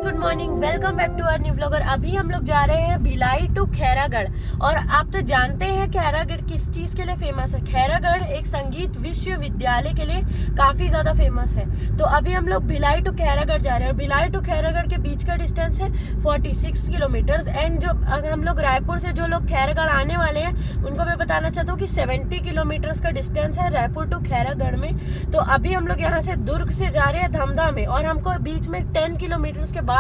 Good morning, welcome back to our new blogger. अभी हम लोग जा रहे हैं भिलाई टू खैरागढ़। और आप तो जानते हैं खैरागढ़ किस चीज के लिए फेमस है। खैरागढ़ एक संगीत विश्वविद्यालय के लिए काफी ज्यादा फेमस है। तो अभी हम लोग भिलाई टू खैरागढ़ जा रहे हैं और भिलाई टू खैरागढ़ के बीच का डिस्टेंस है 46 किलोमीटर। एंड जो हम लोग रायपुर से जो लोग खैरागढ़ आने वाले हैं उनको मैं बताना चाहता हूँ कि 70 किलोमीटर का डिस्टेंस है रायपुर टू खैरागढ़ में। तो अभी हम लोग यहाँ से दुर्ग से जा रहे हैं धमधा में और हमको बीच में 10 किलोमीटर के बाद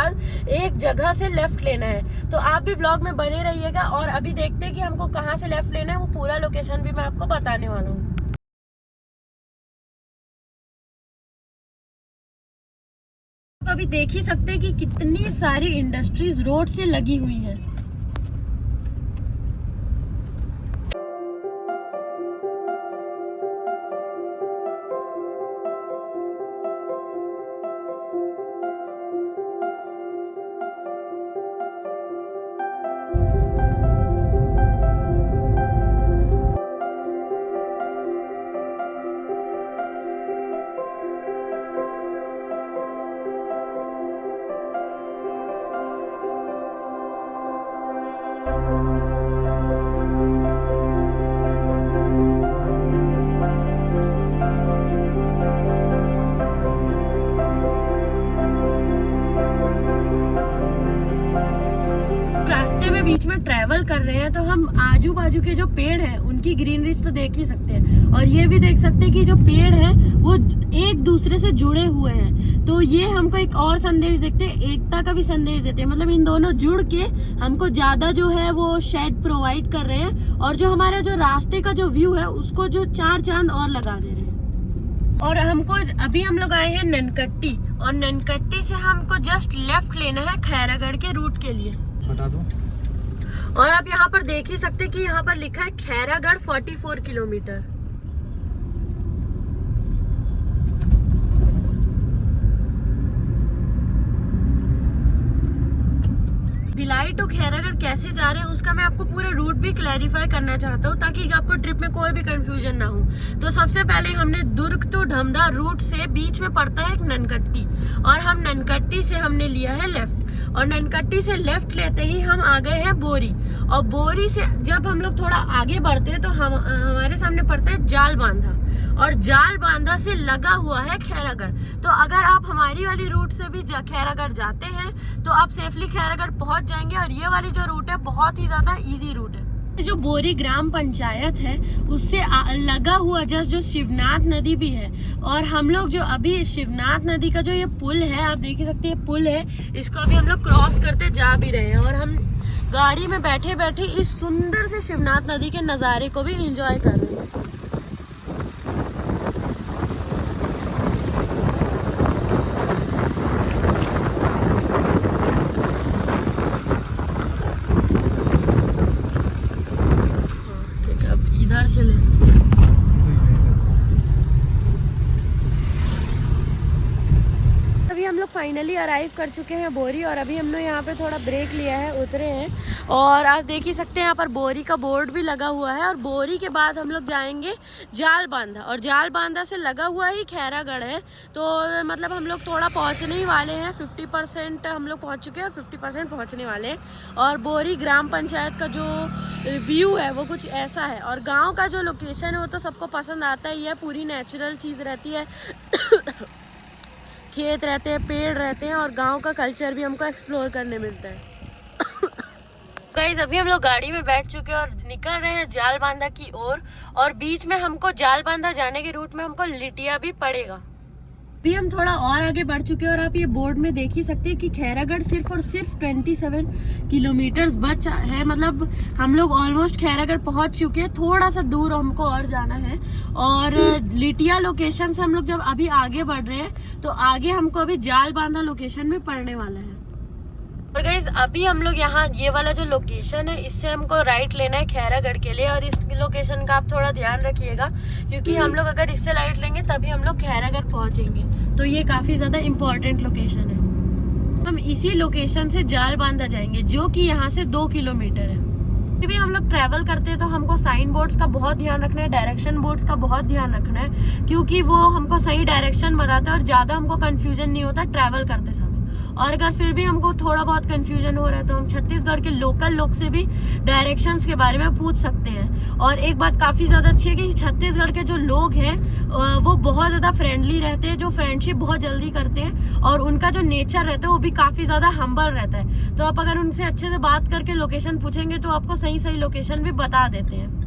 एक जगह से लेफ्ट लेना है। तो आप भी व्लॉग में बने रहिएगा और अभी देखते हैं कि हमको कहाँ से लेफ्ट लेना है। वो पूरा लोकेशन भी मैं आपको बताने वाला हूँ। अभी देख ही सकते हैं कि कितनी सारी इंडस्ट्रीज रोड से लगी हुई हैं। रास्ते में बीच में ट्रैवल कर रहे हैं तो हम आजू बाजू के जो पेड़ हैं उनकी ग्रीनरीज तो देख ही सकते हैं और ये भी देख सकते हैं कि जो पेड़ हैं वो एक दूसरे से जुड़े हुए हैं। तो ये हमको एक और संदेश देते हैं, एकता का भी संदेश देते हैं। मतलब इन दोनों जुड़ के हमको ज्यादा जो है वो शेड प्रोवाइड कर रहे हैं और जो हमारा जो रास्ते का जो व्यू है उसको जो 4 चांद और लगा दे रहे हैं। और हमको अभी हम लोग आए हैं ननकट्टी और ननकट्टी से हमको जस्ट लेफ्ट लेना है खैरागढ़ के रूट के लिए। बता दो। और आप यहाँ पर देख ही सकते हैं कि यहाँ पर लिखा है खैरागढ़ 44 किलोमीटर। भिलाई टू खैरागढ़ कैसे जा रहे हैं उसका मैं आपको पूरा रूट भी क्लैरिफाई करना चाहता हूँ ताकि आपको ट्रिप में कोई भी कंफ्यूजन ना हो। तो सबसे पहले हमने दुर्ग टू धमधा रूट से बीच में पड़ता है एक ननकट्टी और हम ननकट्टी से हमने लिया है लेफ्ट और ननकट्टी से लेफ्ट लेते ही हम आ गए हैं बोरी। और बोरी से जब हम लोग थोड़ा आगे बढ़ते हैं तो हमारे सामने पड़ता है जाल बांधा और जाल बांधा से लगा हुआ है खैरागढ़। तो अगर आप हमारी वाली रूट से भी खैरागढ़ जाते हैं तो आप सेफली खैरागढ़ पहुंच जाएंगे। और ये वाली जो रूट है बहुत ही ज्यादा इजी रूट है। जो बोरी ग्राम पंचायत है उससे लगा हुआ जस्ट जो शिवनाथ नदी भी है। और हम लोग जो अभी शिवनाथ नदी का जो ये पुल है आप देख ही सकते हैं पुल है, इसको अभी हम लोग क्रॉस करते जा भी रहे हैं और हम गाड़ी में बैठे बैठे इस सुंदर से शिवनाथ नदी के नज़ारे को भी एंजॉय कर रहे हैं। इधर से ले अभी हम लोग फाइनली अराइव कर चुके हैं बोरी और अभी हमने यहाँ पे थोड़ा ब्रेक लिया है, उतरे हैं। और आप देख ही सकते हैं यहाँ पर बोरी का बोर्ड भी लगा हुआ है। और बोरी के बाद हम लोग जाएंगे जाल बांधा और जाल बांधा से लगा हुआ ही खैरागढ़ है। तो मतलब हम लोग थोड़ा पहुँचने ही वाले हैं, 50% हम लोग पहुँच चुके हैं और 50% पहुँचने वाले हैं। और बोरी ग्राम पंचायत का जो व्यू है वो कुछ ऐसा है और गाँव का जो लोकेशन है वो तो सबको पसंद आता ही है। पूरी नेचुरल चीज़ रहती है, खेत रहते हैं, पेड़ रहते हैं और गांव का कल्चर भी हमको एक्सप्लोर करने मिलता है। गाइस अभी हम लोग गाड़ी में बैठ चुके हैं और निकल रहे हैं जाल बांधा की ओर। और बीच में हमको जाल बांधा जाने के रूट में हमको लिटिया भी पड़ेगा। अभी हम थोड़ा और आगे बढ़ चुके हैं और आप ये बोर्ड में देख ही सकते हैं कि खैरागढ़ सिर्फ और सिर्फ 27 किलोमीटर बच है। मतलब हम लोग ऑलमोस्ट खैरागढ़ पहुंच चुके हैं, थोड़ा सा दूर हमको और जाना है। और लिटिया लोकेशन से हम लोग जब अभी आगे बढ़ रहे हैं तो आगे हमको अभी जाल बांधा लोकेशन में पड़ने वाला है। और गाइस अभी हम लोग यहाँ ये वाला जो लोकेशन है इससे हमको राइट लेना है खैरागढ़ के लिए। और इस लोकेशन का आप थोड़ा ध्यान रखिएगा क्योंकि हम लोग अगर इससे राइट लेंगे तभी हम लोग खैरागढ़ पहुँचेंगे। तो ये काफ़ी ज़्यादा इम्पोर्टेंट लोकेशन है। हम इसी लोकेशन से जाल बांधा जाएंगे जो कि यहाँ से 2 किलोमीटर है। भी हम लोग ट्रैवल करते हैं तो हमको साइन बोर्ड्स का बहुत ध्यान रखना है, डायरेक्शन बोर्ड्स का बहुत ध्यान रखना है, क्योंकि वो हमको सही डायरेक्शन बताते हैं और ज़्यादा हमको कंफ्यूजन नहीं होता ट्रैवल करते समय। और अगर फिर भी हमको थोड़ा बहुत कंफ्यूजन हो रहा है तो हम छत्तीसगढ़ के लोकल लोग से भी डायरेक्शंस के बारे में पूछ सकते हैं। और एक बात काफ़ी ज़्यादा अच्छी है कि छत्तीसगढ़ के जो लोग हैं वो बहुत ज़्यादा फ्रेंडली रहते हैं, जो फ्रेंडशिप बहुत जल्दी करते हैं, और उनका जो नेचर रहता है वो भी काफ़ी ज़्यादा हम्बल रहता है। तो आप अगर उनसे अच्छे से बात करके लोकेशन पूछेंगे तो आपको सही सही लोकेशन भी बता देते हैं।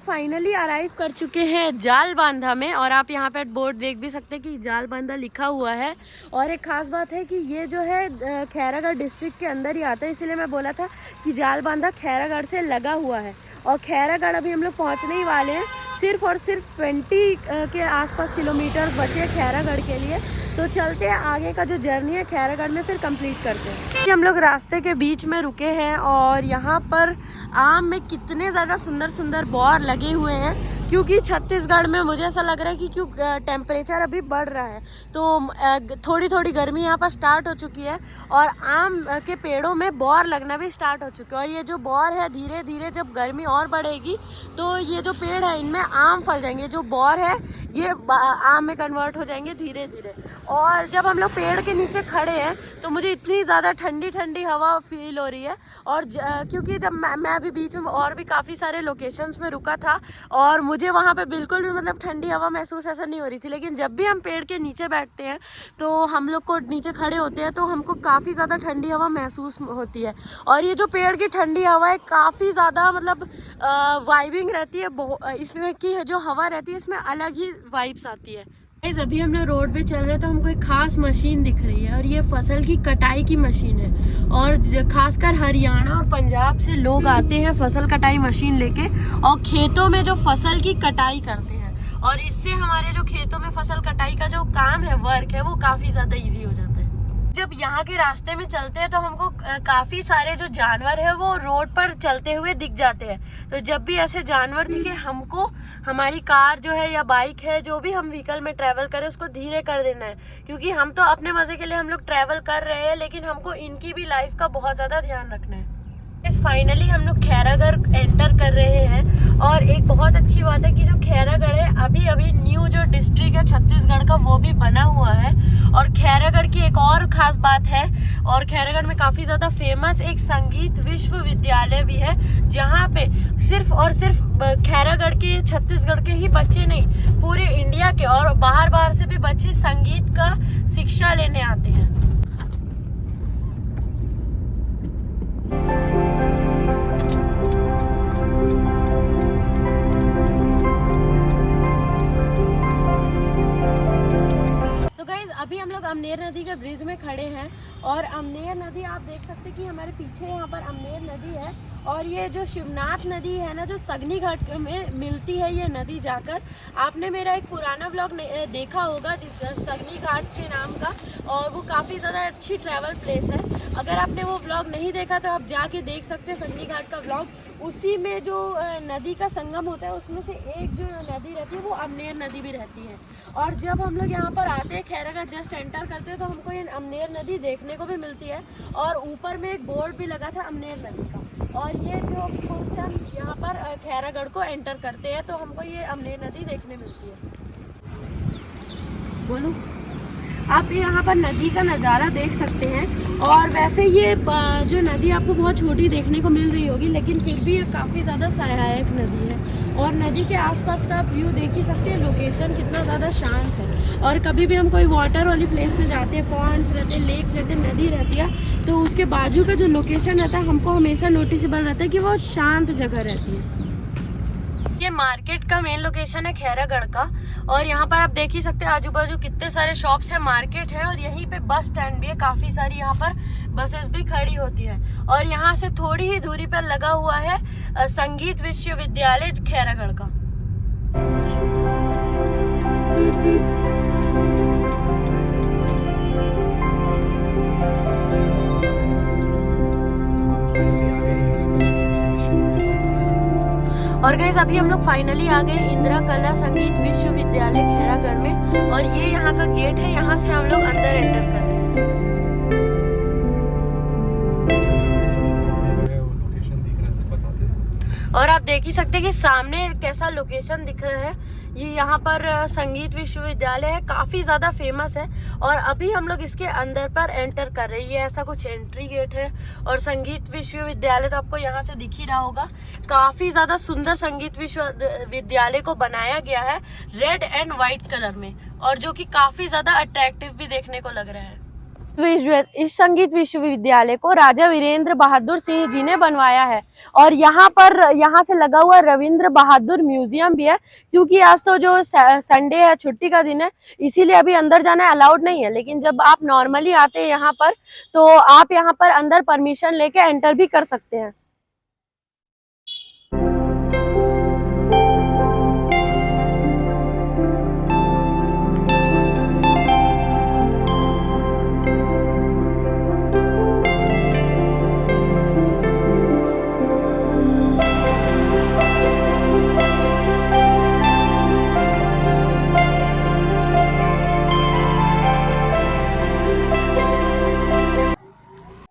फाइनली अराइव कर चुके हैं जाल बांधा में, और आप यहाँ पे बोर्ड देख भी सकते हैं कि जाल बांधा लिखा हुआ है। और एक खास बात है कि ये जो है खैरागढ़ डिस्ट्रिक्ट के अंदर ही आता है, इसीलिए मैं बोला था कि जाल बांधा खैरागढ़ से लगा हुआ है। और खैरागढ़ अभी हम लोग पहुँचने ही वाले हैं, सिर्फ और सिर्फ 20 के आसपास किलोमीटर बचे हैं खैरागढ़ के लिए। तो चलते हैं, आगे का जो जर्नी है खैरागढ़ में फिर कंप्लीट करते हैं। हम लोग रास्ते के बीच में रुके हैं और यहाँ पर आम में कितने ज़्यादा सुंदर सुंदर बौर लगे हुए हैं, क्योंकि छत्तीसगढ़ में मुझे ऐसा लग रहा है कि टेम्परेचर अभी बढ़ रहा है तो थोड़ी थोड़ी गर्मी यहाँ पर स्टार्ट हो चुकी है और आम के पेड़ों में बौर लगना भी स्टार्ट हो चुके हैं। और ये जो बौर है धीरे धीरे जब गर्मी और बढ़ेगी तो ये जो पेड़ है इनमें आम फल जाएंगे, जो बौर है ये आम में कन्वर्ट हो जाएंगे धीरे धीरे। और जब हम लोग पेड़ के नीचे खड़े हैं तो मुझे इतनी ज़्यादा ठंडी ठंडी हवा फील हो रही है। और क्योंकि जब मैं अभी बीच में और भी काफ़ी सारे लोकेशंस में रुका था और मुझे वहाँ पे बिल्कुल भी मतलब ठंडी हवा महसूस ऐसा नहीं हो रही थी, लेकिन जब भी हम पेड़ के नीचे बैठते हैं तो हम लोग को नीचे खड़े होते हैं तो हमको काफ़ी ज़्यादा ठंडी हवा महसूस होती है। और ये जो पेड़ की ठंडी हवा है काफ़ी ज़्यादा मतलब वाइबिंग रहती है, इसमें की जो हवा रहती है इसमें अलग ही वाइब्स आती है। अभी हम लोग रोड पे चल रहे हैं तो हमको एक खास मशीन दिख रही है और ये फसल की कटाई की मशीन है। और खासकर हरियाणा और पंजाब से लोग आते हैं फसल कटाई मशीन लेके और खेतों में जो फसल की कटाई करते हैं, और इससे हमारे जो खेतों में फसल कटाई का जो काम है, वर्क है, वो काफ़ी ज़्यादा ईजी हो जाता है। जब यहाँ के रास्ते में चलते हैं तो हमको काफ़ी सारे जो जानवर है वो रोड पर चलते हुए दिख जाते हैं। तो जब भी ऐसे जानवर दिखे हमको हमारी कार जो है या बाइक है, जो भी हम व्हीकल में ट्रैवल करें उसको धीरे कर देना है, क्योंकि हम तो अपने मज़े के लिए हम लोग ट्रैवल कर रहे हैं लेकिन हमको इनकी भी लाइफ का बहुत ज़्यादा ध्यान रखना है। फाइनली हम लोग खैरागढ़ एंटर कर रहे हैं और एक बहुत अच्छी बात है कि जो खैरागढ़ है अभी अभी न्यू जो डिस्ट्रिक्ट है छत्तीसगढ़ का वो भी बना हुआ है। और खैरागढ़ की एक और ख़ास बात है, और खैरागढ़ में काफ़ी ज़्यादा फेमस एक संगीत विश्वविद्यालय भी है, जहाँ पे सिर्फ और सिर्फ खैरागढ़ के छत्तीसगढ़ के ही बच्चे नहीं पूरे इंडिया के और बाहर से भी बच्चे संगीत का शिक्षा लेने आते हैं। अभी हम लोग अमनेर नदी के ब्रिज में खड़े हैं और अमनेर नदी आप देख सकते हैं कि हमारे पीछे यहाँ पर अमनेर नदी है। और ये जो शिवनाथ नदी है ना, जो सगनी घाट में मिलती है ये नदी जाकर, आपने मेरा एक पुराना व्लॉग देखा होगा जिस सगनी घाट के नाम का, और वो काफ़ी ज़्यादा अच्छी ट्रैवल प्लेस है। अगर आपने वो व्लॉग नहीं देखा तो आप जाके देख सकते हैं सगनी घाट का व्लॉग। उसी में जो नदी का संगम होता है उसमें से एक जो नदी रहती है वो अमनेर नदी भी रहती है। और जब हम लोग यहाँ पर आते हैं खैरागढ़ जस्ट एंटर करते हैं तो हमको ये अमनेर नदी देखने को भी मिलती है। और ऊपर में एक बोर्ड भी लगा था अमनेर नदी का। और ये जो पुल से हम यहाँ पर खैरागढ़ को एंटर करते हैं तो हमको ये अमनेर नदी देखने मिलती है। बोलो, आप यहाँ पर नदी का नज़ारा देख सकते हैं। और वैसे ये जो नदी आपको बहुत छोटी देखने को मिल रही होगी, लेकिन फिर भी ये काफ़ी ज़्यादा सहायक नदी है। और नदी के आसपास का आप व्यू देख ही सकते हैं, लोकेशन कितना ज़्यादा शांत है। और कभी भी हम कोई वाटर वाली प्लेस में जाते हैं, पॉन्ड्स रहते हैं, लेक्स रहते हैं, नदी रहती है, तो उसके बाजू का जो लोकेशन रहता है हमको हमेशा नोटिसेबल रहता है कि वो शांत जगह रहती है। ये मार्केट का मेन लोकेशन है खैरागढ़ का, और यहाँ पर आप देख ही सकते हैं आजू बाजू कितने सारे शॉप्स हैं, मार्केट है, और यहीं पे बस स्टैंड भी है। काफ़ी सारी यहाँ पर बसेस भी खड़ी होती है। और यहाँ से थोड़ी ही दूरी पर लगा हुआ है संगीत विश्वविद्यालय खैरागढ़ का। और गाइस अभी हम लोग फाइनली आ गए इंदिरा कला संगीत विश्वविद्यालय खैरागढ़ में, और ये यहाँ का गेट है, यहाँ से हम लोग अंदर एंटर कर रहे हैं। और आप देख ही सकते हैं कि सामने कैसा लोकेशन दिख रहा है। ये यहाँ पर संगीत विश्वविद्यालय है, काफी ज्यादा फेमस है। और अभी हम लोग इसके अंदर पर एंटर कर रहे हैं। ये ऐसा कुछ एंट्री गेट है और संगीत विश्वविद्यालय तो आपको यहाँ से दिख ही रहा होगा। काफी ज्यादा सुंदर संगीत विश्वविद्यालय को बनाया गया है रेड एंड व्हाइट कलर में, और जो कि काफी ज्यादा अट्रैक्टिव भी देखने को लग रहा है। इस संगीत विश्वविद्यालय को राजा वीरेंद्र बहादुर सिंह जी ने बनवाया है। और यहाँ से लगा हुआ रविंद्र बहादुर म्यूजियम भी है, क्योंकि आज तो जो संडे है, छुट्टी का दिन है, इसीलिए अभी अंदर जाना अलाउड नहीं है। लेकिन जब आप नॉर्मली आते हैं यहाँ पर, तो आप यहाँ पर अंदर परमिशन लेके एंटर भी कर सकते हैं।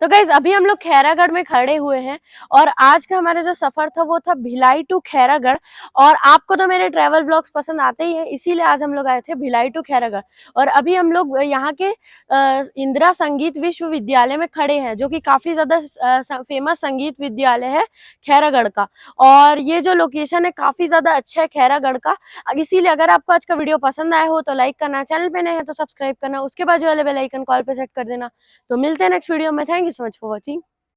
तो गाइज अभी हम लोग खैरागढ़ में खड़े हुए हैं, और आज का हमारा जो सफर था वो था भिलाई टू खैरागढ़। और आपको तो मेरे ट्रैवल व्लॉग्स पसंद आते ही हैं, इसीलिए आज हम लोग आए थे भिलाई टू खैरागढ़। और अभी हम लोग यहाँ के इंदिरा संगीत विश्वविद्यालय में खड़े हैं, जो कि काफी ज्यादा फेमस संगीत विद्यालय है खैरागढ़ का। और ये जो लोकेशन है काफी ज्यादा अच्छा है खैरागढ़ का। इसीलिए अगर आपको आज का वीडियो पसंद आया हो तो लाइक करना, चैनल पे नए हैं तो सब्सक्राइब करना, उसके बाद जो वाले बेल आइकन कॉल पे सेट कर देना। तो मिलते हैं नेक्स्ट वीडियो में। Thank you so much for watching.